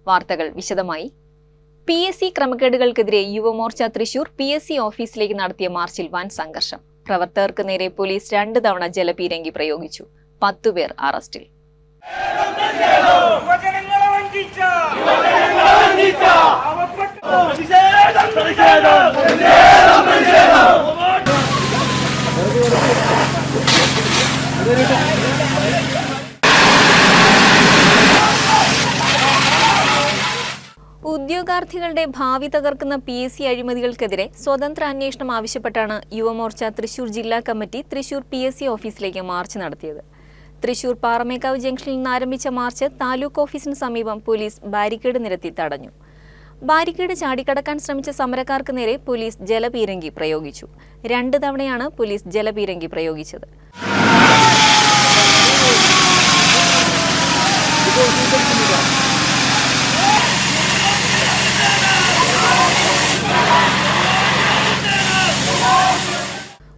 വാർത്തകൾ വിശദമായി. PSC ക്രമക്കേടുകൾക്കെതിരെ Yuva Morcha Thrissur PSC ഓഫീസിലേക്ക് നടത്തിയ മാർച്ചിൽ വൻ സംഘർഷം. പ്രവർത്തകർക്ക് നേരെ പോലീസ് 2 തവണ ജലപീരങ്കി പ്രയോഗിച്ചു. 10 പേർ അറസ്റ്റിൽ. ഉദ്യോഗാർത്ഥികളുടെ ഭാവി തകർക്കുന്ന PSC അഴിമതികൾക്കെതിരെ സ്വതന്ത്ര അന്വേഷണം ആവശ്യപ്പെട്ടാണ് യുവമോർച്ച തൃശൂർ ജില്ലാ കമ്മിറ്റി തൃശൂർ PSC ഓഫീസിലേക്ക് മാർച്ച് നടത്തിയത്. തൃശൂർ പാറമേക്കാവ് ജംഗ്ഷനിൽ നിന്ന് ആരംഭിച്ച മാർച്ച് താലൂക്ക് ഓഫീസിന് സമീപം പോലീസ് ബാരിക്കേഡ് നിരത്തി തടഞ്ഞു. ബാരിക്കേഡ് ചാടിക്കടക്കാൻ ശ്രമിച്ച സമരക്കാർക്ക് നേരെ പോലീസ് ജലപീരങ്കി പ്രയോഗിച്ചു. 2 തവണയാണ് പോലീസ് ജലപീരങ്കി പ്രയോഗിച്ചത്.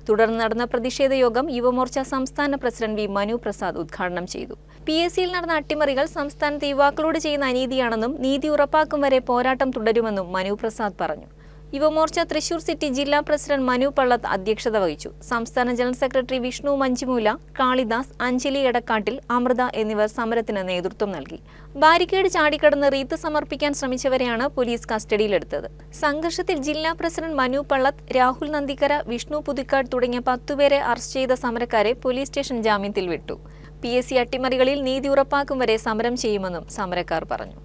തുടർന്ന് നടന്ന പ്രതിഷേധ യോഗം യുവമോർച്ച സംസ്ഥാന പ്രസിഡന്റ് മനു പ്രസാദ് ഉദ്ഘാടനം ചെയ്തു. PSCയിൽ നടന്ന അട്ടിമറികൾ സംസ്ഥാനത്തെ യുവാക്കളോട് ചെയ്യുന്ന അനീതിയാണെന്നും നീതി ഉറപ്പാക്കും വരെ പോരാട്ടം തുടരുമെന്നും മനു പ്രസാദ് പറഞ്ഞു. യുവമോർച്ച തൃശൂർ സിറ്റി ജില്ലാ പ്രസിഡന്റ് മനു പള്ളത്ത് അധ്യക്ഷത വഹിച്ചു. സംസ്ഥാന ജനറൽ സെക്രട്ടറി വിഷ്ണു മഞ്ചിമൂല, കാളിദാസ്, അഞ്ജലി എടക്കാട്ടിൽ, അമൃത എന്നിവർ സമരത്തിന് നേതൃത്വം നൽകി. ബാരിക്കേഡ് ചാടിക്കടന്ന് റീത്ത് സമർപ്പിക്കാൻ ശ്രമിച്ചവരെയാണ് പോലീസ് കസ്റ്റഡിയിലെടുത്തത്. സംഘർഷത്തിൽ ജില്ലാ പ്രസിഡന്റ് മനു പള്ളത്ത്, രാഹുൽ നന്ദിക്കര, വിഷ്ണു പുതുക്കാട് തുടങ്ങിയ 10 പേരെ അറസ്റ്റ് ചെയ്ത സമരക്കാരെ പോലീസ് സ്റ്റേഷൻ ജാമ്യത്തിൽ വിട്ടു. PSC അട്ടിമറികളിൽ നീതി ഉറപ്പാക്കും വരെ സമരം ചെയ്യുമെന്നും സമരക്കാർ പറഞ്ഞു.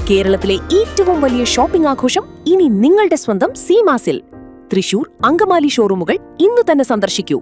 കേരളത്തിലെ ഏറ്റവും വലിയ ഷോപ്പിംഗ് ആഘോഷം ഇനി നിങ്ങളുടെ സ്വന്തം സീമാസിൽ. തൃശൂർ, അങ്കമാലി ഷോറൂമുകൾ ഇന്ന് തന്നെ സന്ദർശിക്കൂ.